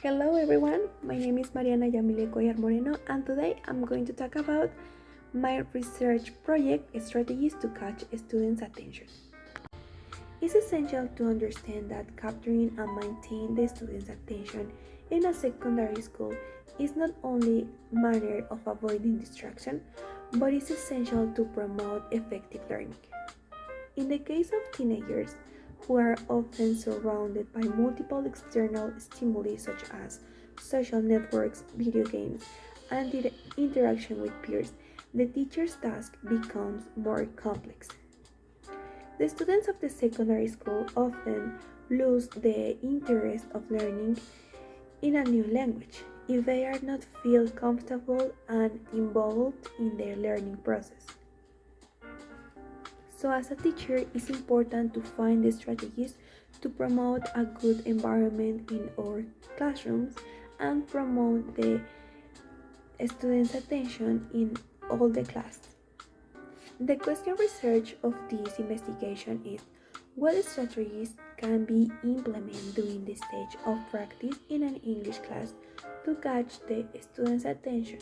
Hello everyone, my name is Mariana Yamile Cuellar Moreno and today I'm going to talk about my research project strategies to catch students' attention. It's essential to understand that capturing and maintaining the students' attention in a secondary school is not only a manner of avoiding distraction, but it's essential to promote effective learning. In the case of teenagers, who are often surrounded by multiple external stimuli such as social networks, video games, and interaction with peers, the teacher's task becomes more complex. The students of the secondary school often lose the interest of learning in a new language if they are not feel comfortable and involved in their learning process. So, as a teacher, it's important to find the strategies to promote a good environment in our classrooms and promote the students' attention in all the class. The question research of this investigation is what strategies can be implemented during the stage of practice in an English class to catch the students' attention.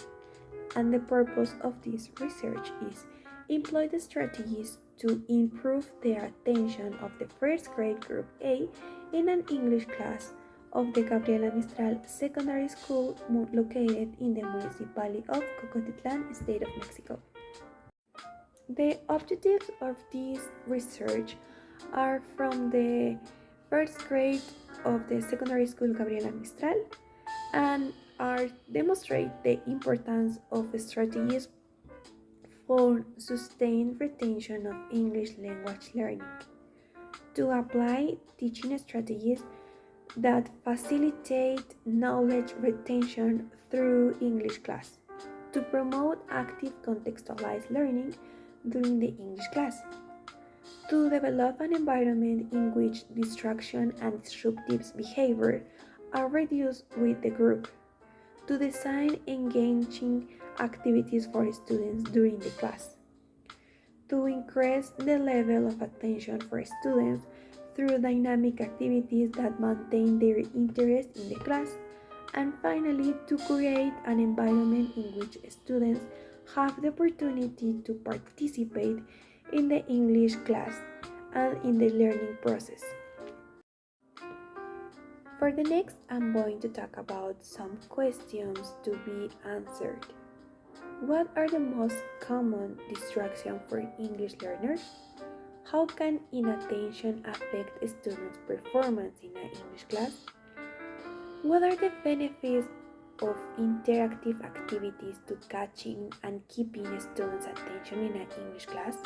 And the purpose of this research is employ the strategies to improve the attention of the first grade group A in an English class of the Gabriela Mistral Secondary School located in the municipality of Cocotitlan, State of Mexico. The objectives of this research are from the first grade of the secondary school Gabriela Mistral and are demonstrate the importance of strategies for sustained retention of English language learning, to apply teaching strategies that facilitate knowledge retention through English class, to promote active contextualized learning during the English class, to develop an environment in which distraction and disruptive behavior are reduced with the group, to design engaging activities for students during the class, to increase the level of attention for students through dynamic activities that maintain their interest in the class, and finally to create an environment in which students have the opportunity to participate in the English class and in the learning process. For the next, I'm going to talk about some questions to be answered. What are the most common distractions for English learners? How can inattention affect a student's performance in an English class? What are the benefits of interactive activities to catching and keeping a student's attention in an English class?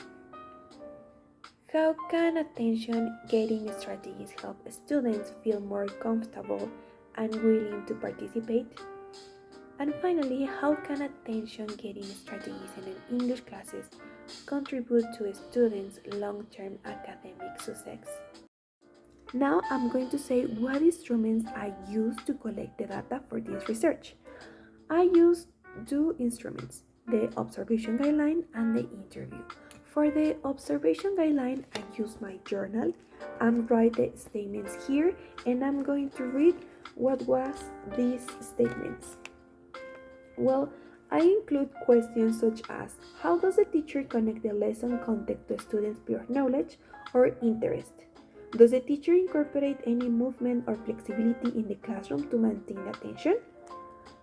How can attention-getting strategies help students feel more comfortable and willing to participate? And finally, how can attention-getting strategies in an English classes contribute to a student's long-term academic success? Now I'm going to say what instruments I use to collect the data for this research. I use two instruments, the observation guideline and the interview. For the observation guideline, I use my journal and write the statements here, and I'm going to read what was these statements. Well, I include questions such as how does the teacher connect the lesson content to students' pure knowledge or interest? Does the teacher incorporate any movement or flexibility in the classroom to maintain attention?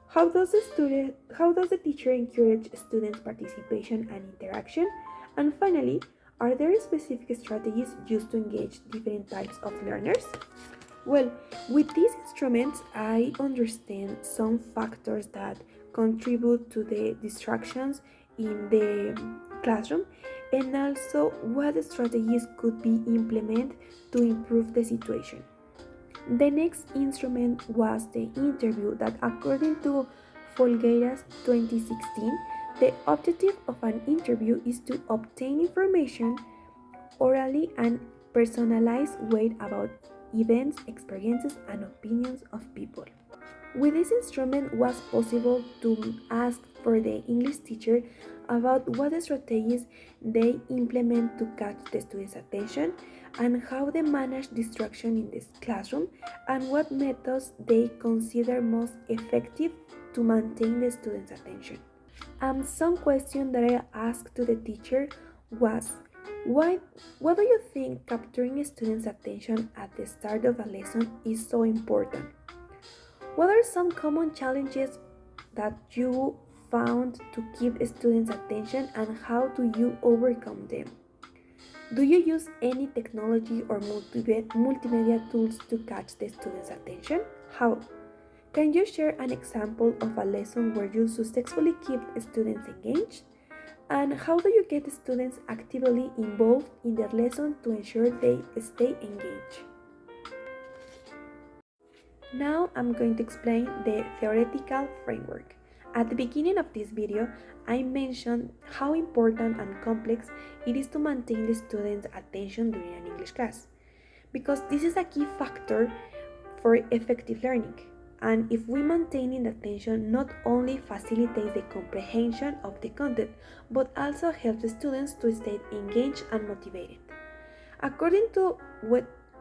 How does the teacher encourage students' participation and interaction? And finally, are there specific strategies used to engage different types of learners? Well, with these instruments, I understand some factors that contribute to the distractions in the classroom and also what strategies could be implemented to improve the situation. The next instrument was the interview that according to Folgueiras 2016, the objective of an interview is to obtain information orally and personalized way about events, experiences, and opinions of people. With this instrument was possible to ask for the English teacher about what strategies they implement to catch the students' attention and how they manage distraction in this classroom and what methods they consider most effective to maintain the students' attention. Some question that I asked to the teacher was, why, what do you think capturing students' attention at the start of a lesson is so important? What are some common challenges that you found to keep students' attention and how do you overcome them? Do you use any technology or multimedia tools to catch the students' attention? How? Can you share an example of a lesson where you successfully keep students engaged? And how do you get students actively involved in their lesson to ensure they stay engaged? Now I'm going to explain the theoretical framework. At the beginning of this video, I mentioned how important and complex it is to maintain the students' attention during an English class, because this is a key factor for effective learning. And if we maintain the attention, not only facilitates the comprehension of the content, but also helps the students to stay engaged and motivated. According to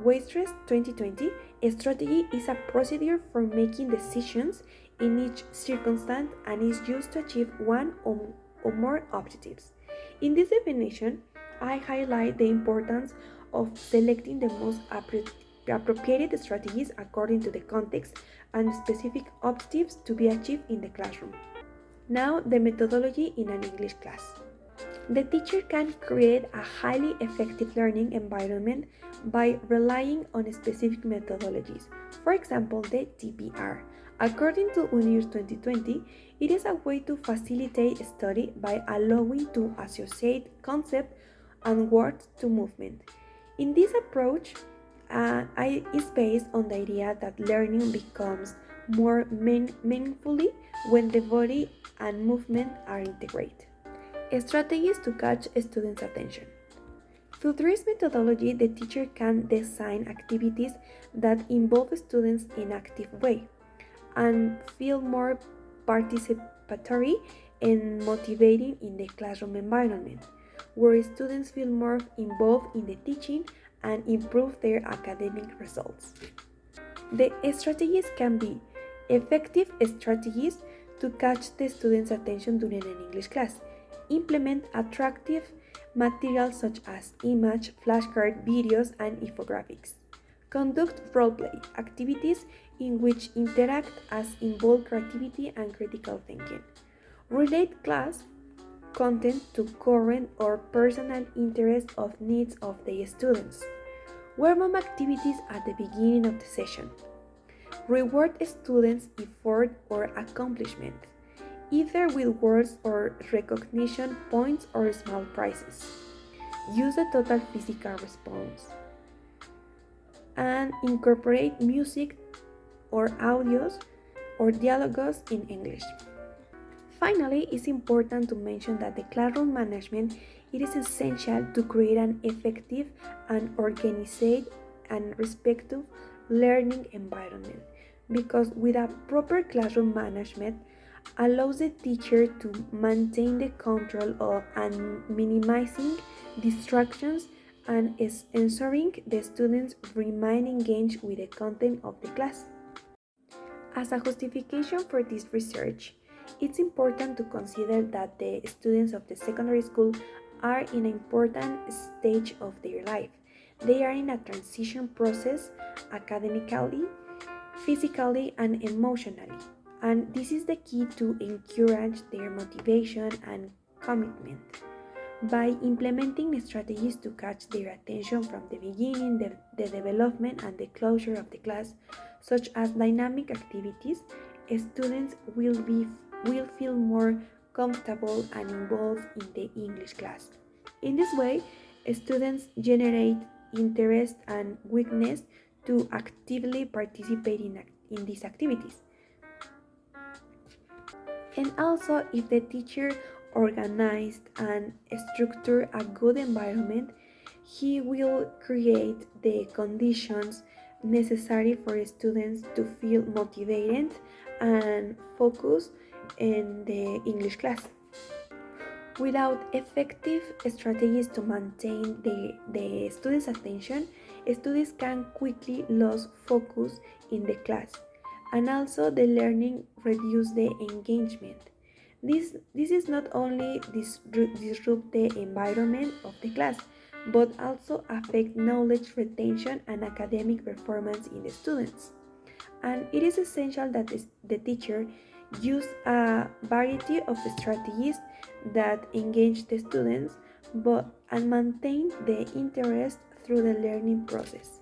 Waitress 2020, a strategy is a procedure for making decisions in each circumstance and is used to achieve one or more objectives. In this definition, I highlight the importance of selecting the most appropriate strategies according to the context and specific objectives to be achieved in the classroom. Now, the methodology in an English class. The teacher can create a highly effective learning environment by relying on specific methodologies. For example, the TPR. According to UNIR 2020, it is a way to facilitate study by allowing to associate concept and words to movement. In this approach, is based on the idea that learning becomes more meaningfully when the body and movement are integrated. Strategies to catch students' attention. Through this methodology, the teacher can design activities that involve students in an active way and feel more participatory and motivating in the classroom environment, where students feel more involved in the teaching and improve their academic results. The strategies can be effective strategies to catch the students' attention during an English class. Implement attractive materials such as image, flashcard, videos, and infographics. Conduct role-play activities in which interact as involve creativity and critical thinking. Relate class content to current or personal interests or needs of the students. Warm-up activities at the beginning of the session. Reward students' effort or accomplishment, either with words or recognition points or small prizes. Use the total physical response. And incorporate music or audios or dialogues in English. Finally, it's important to mention that the classroom management it is essential to create an effective and organized and respectful learning environment, because with a proper classroom management allows the teacher to maintain the control of and minimizing distractions and is ensuring the students remain engaged with the content of the class. As a justification for this research, it's important to consider that the students of the secondary school are in an important stage of their life. They are in a transition process academically, physically, and emotionally. And this is the key to encourage their motivation and commitment. By implementing strategies to catch their attention from the beginning, the development, and the closure of the class, such as dynamic activities, students will feel more comfortable and involved in the English class. In this way, students generate interest and willingness to actively participate in these activities. And also, if the teacher organized and structured a good environment, he will create the conditions necessary for students to feel motivated and focused in the English class. Without effective strategies to maintain the students' attention, students can quickly lose focus in the class, and also the learning reduce the engagement. This is not only disrupt the environment of the class, but also affect knowledge retention and academic performance in the students. And it is essential that the teacher use a variety of strategies that engage the students but and maintain the interest through the learning process.